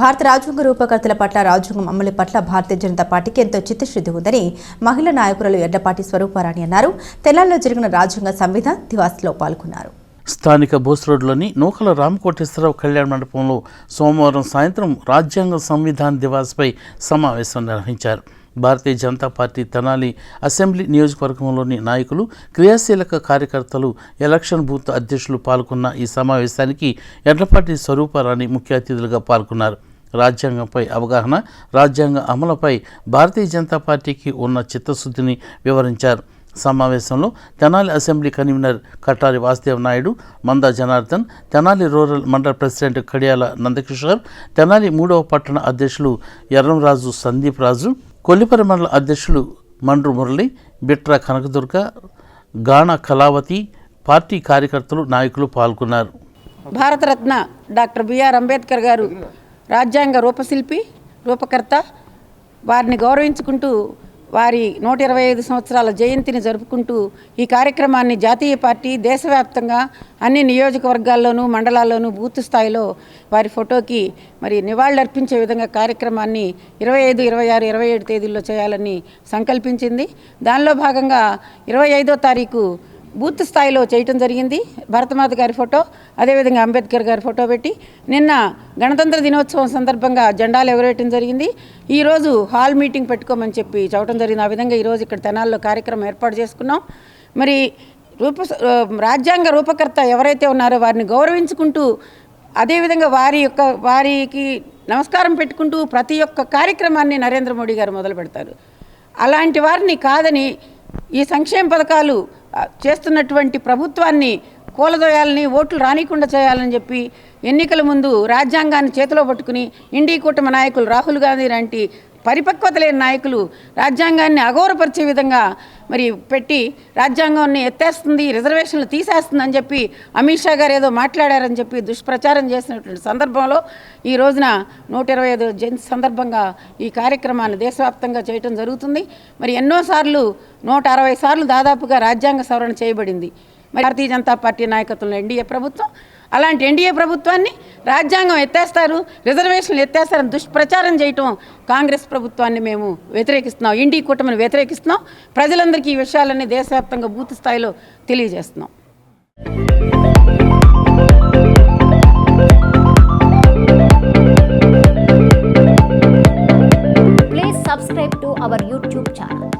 భారత రాజ్యాంగ రూపకర్తల పట్ల రాజ్యాంగం అమలు పట్ల భారతీయ జనతా పార్టీకి ఎంతో చిత్తశుద్ధి ఉందని మహిళా నాయకురాలు ఎడ్లపాటి స్వరూపారాణి అన్నారు. తెనాలిలో జరిగిన రాజ్యాంగ సంవిధాన దివాస్లో పాల్గొన్నారు. స్థానిక బోస్ రోడ్లోని నూకల రామకోటేశ్వరరావు కళ్యాణ మండపంలో సోమవారం సాయంత్రం రాజ్యాంగ సంవిధాన దివాస్పై సమావేశం నిర్వహించారు. భారతీయ జనతా పార్టీ తెనాలి అసెంబ్లీ నియోజకవర్గంలోని నాయకులు, క్రియాశీలక కార్యకర్తలు, ఎలక్షన్ బూత్ అధ్యక్షులు పాల్గొన్న ఈ సమావేశానికి ఎడ్లపాటి స్వరూపారాణి ముఖ్య అతిథులుగా పాల్గొన్నారు. రాజ్యాంగంపై అవగాహన, రాజ్యాంగ అమలుపై భారతీయ జనతా పార్టీకి ఉన్న చిత్తశుద్ధిని వివరించారు. సమావేశంలో తెనాలి అసెంబ్లీ కన్వీనర్ కటారి వాసుదేవ్ నాయుడు, మందా జనార్దన్, తెనాలి రూరల్ మండల ప్రెసిడెంట్ కడియాల నందకిషోర్, తెనాలి 3వ పట్టణ అధ్యక్షులు ఎర్రంరాజు సందీప్ రాజు, కొల్లిపర మండల అధ్యక్షులు మండ్రు మురళి, బిట్రా కనకదుర్గ, గాణ కళావతి, పార్టీ కార్యకర్తలు, నాయకులు పాల్గొన్నారు. భారతరత్న డాక్టర్ బిఆర్ అంబేద్కర్ గారు రాజ్యాంగ రూపకర్త. వారిని గౌరవించుకుంటూ వారి 125 సంవత్సరాల జయంతిని జరుపుకుంటూ ఈ కార్యక్రమాన్ని జాతీయ పార్టీ దేశవ్యాప్తంగా అన్ని నియోజకవర్గాల్లోనూ మండలాల్లోనూ బూత్ స్థాయిలో వారి ఫోటోకి నివాళులర్పించే విధంగా కార్యక్రమాన్ని 25, 26, 27 తేదీల్లో చేయాలని సంకల్పించింది. దానిలో భాగంగా 25వ తారీఖు బూత్ స్థాయిలో చేయటం జరిగింది. భరతమాత గారి ఫోటో, అదేవిధంగా అంబేద్కర్ గారి ఫోటో పెట్టి నిన్న గణతంత్ర దినోత్సవం సందర్భంగా జెండాలు ఎగరేయటం జరిగింది. ఈరోజు హాల్ మీటింగ్ పెట్టుకోమని చెప్పి చెప్పడం జరిగింది. ఆ విధంగా ఈరోజు ఇక్కడ తెనాల్లో కార్యక్రమం ఏర్పాటు చేసుకున్నాం. రాజ్యాంగ రూపకర్త ఎవరైతే ఉన్నారో వారిని గౌరవించుకుంటూ, అదేవిధంగా వారికి నమస్కారం పెట్టుకుంటూ ప్రతి ఒక్క కార్యక్రమాన్ని నరేంద్ర మోడీ గారు మొదలు పెడతారు. అలాంటి వారిని కాదని ఈ సంక్షేమ పథకాలు చేస్తున్నటువంటి ప్రభుత్వాన్ని కూలదోయాలని, ఓట్లు రానికుండా చేయాలని చెప్పి ఎన్నికల ముందు రాజ్యాంగాన్ని చేతిలో పట్టుకుని ఇండి కూటమి నాయకులు రాహుల్ గాంధీ లాంటి పరిపక్వత లేని నాయకులు రాజ్యాంగాన్ని అగౌరవపరిచే విధంగా పెట్టి రాజ్యాంగాన్ని ఎత్తేస్తుంది, రిజర్వేషన్లు తీసేస్తుందని చెప్పి అమిత్ షా గారు ఏదో మాట్లాడారని చెప్పి దుష్ప్రచారం చేసినటువంటి సందర్భంలో ఈ రోజున 125 జయంతి సందర్భంగా ఈ కార్యక్రమాన్ని దేశవ్యాప్తంగా చేయటం జరుగుతుంది. ఎన్నోసార్లు 160 సార్లు దాదాపుగా రాజ్యాంగ సవరణ చేయబడింది. భారతీయ జనతా పార్టీ నాయకత్వంలో ఎన్డీఏ ప్రభుత్వం. అలాంటి ఎన్డీఏ ప్రభుత్వాన్ని రాజ్యాంగం ఎత్తేస్తారు, రిజర్వేషన్లు ఎత్తేస్తారని దుష్ప్రచారం చేయటం కాంగ్రెస్ ప్రభుత్వాన్ని మేము వ్యతిరేకిస్తున్నాం, ఇండి కూటమిని వ్యతిరేకిస్తున్నాం. ప్రజలందరికీ ఈ విషయాలన్నీ దేశవ్యాప్తంగా బూత్ స్థాయిలో తెలియజేస్తున్నాం. Please subscribe to our YouTube channel.